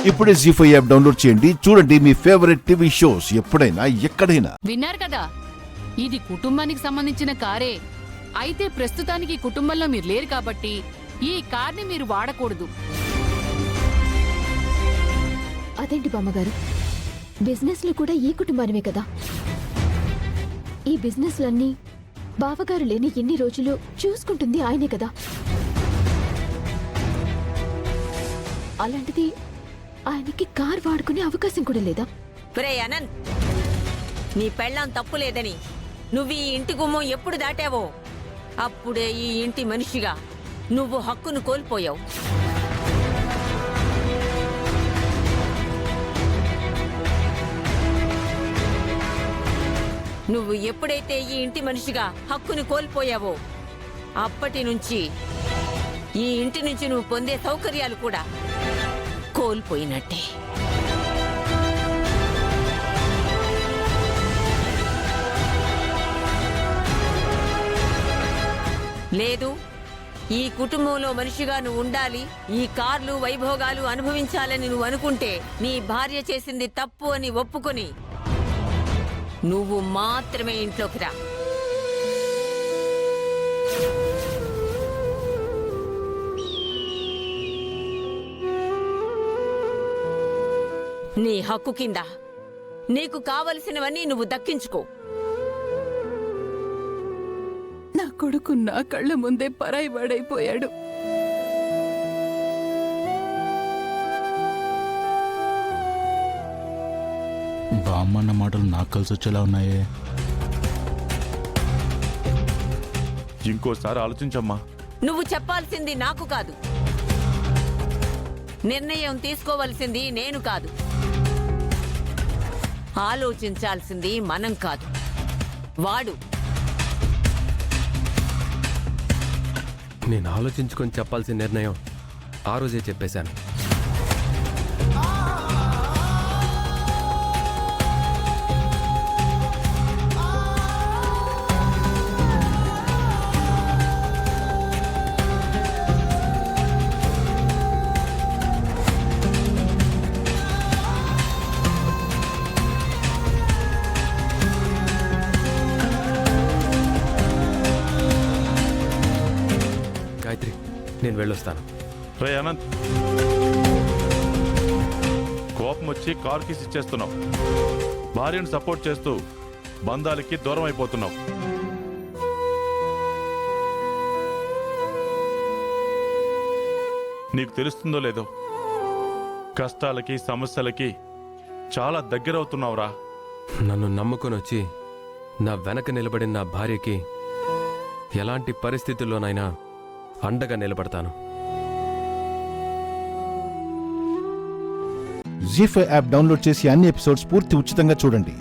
ఇప్పుడే జీ5 app download చేయండి. చూడండి మీ ఫేవరెట్ టీవీ షోస్ ఎప్పుడైనా ఎక్కడైనా. విన్నారు కదా, ఇది కుటుంబానికి సంబంధించిన కారే. అయితే ప్రస్తుతానికి కుటుంబంలో మీరు లేరు కాబట్టి ఈ కార్ని మీరు వాడకూడదు. అదేంటి బామ్మగారు, బిజినెస్లు కూడా ఈ కుటుంబానివే కదా. ఈ బిజినెస్లన్నీ బావగారు లేని ఎన్ని రోజులు చూసుకుంటుంది ఆయనే కదా. అలాంటిది ఆయనకి కార్ వాడుకునే అవకాశం కూడా లేదా? ప్రే అనంత్, నీ పెళ్ళాం తప్పు లేదని నువ్వు ఈ ఇంటి గుమ్మం ఎప్పుడు దాటావో అప్పుడే ఈ ఇంటి మనిషిగా నువ్వు హక్కును కోల్పోయావు. నువ్వు ఎప్పుడైతే ఈ ఇంటి మనిషిగా హక్కును కోల్పోయావో అప్పటి నుంచి ఈ ఇంటి నుంచి నువ్వు పొందే సౌకర్యాలు కూడా కోల్పోయినట్టే. లేదు, ఈ కుటుంబంలో మనిషిగా నువ్వు ఉండాలి, ఈ కార్లు వైభోగాలు అనుభవించాలని నువ్వు అనుకుంటే నీ భార్య చేసింది తప్పు అని ఒప్పుకొని నువ్వు మాత్రమే ఇంట్లోకి రా. నీ హక్కు కింద నీకు కావలసినవన్నీ నువ్వు దక్కించుకో. నా కొడుకు నా కళ్ళ ముందే పరాయి వాడైపోయాడు. బామ్మన్న మాటలు నాకు కలిసి వచ్చేలా ఉన్నాయే. ఇంకోసారి ఆలోచించమ్మా. నువ్వు చెప్పాల్సింది నాకు కాదు, నిర్ణయం తీసుకోవలసింది నేను కాదు, ఆలోచించాల్సింది మనం కాదు, వాడు. నేను ఆలోచించుకొని చెప్పాల్సిన నిర్ణయం ఆ రోజే చెప్పేశాను. గాయత్రి, నేను వెళ్ళొస్తాను. రే అనంత్, కోపం వచ్చి కార్ కీస్ ఇచ్చేస్తున్నావు, భార్యను సపోర్ట్ చేస్తూ బంధాలకి దూరం అయిపోతున్నావు. నీకు తెలుస్తుందో లేదో, కష్టాలకి సమస్యలకి చాలా దగ్గరవుతున్నావురా. నన్ను నమ్ముకొని వచ్చి నా వెనక నిలబడిన నా భార్యకి ఎలాంటి పరిస్థితుల్లోనైనా అండగా నిలబడతాను. జీ5 యాప్ డౌన్లోడ్ చేసి అన్ని ఎపిసోడ్స్ పూర్తి ఉచితంగా చూడండి.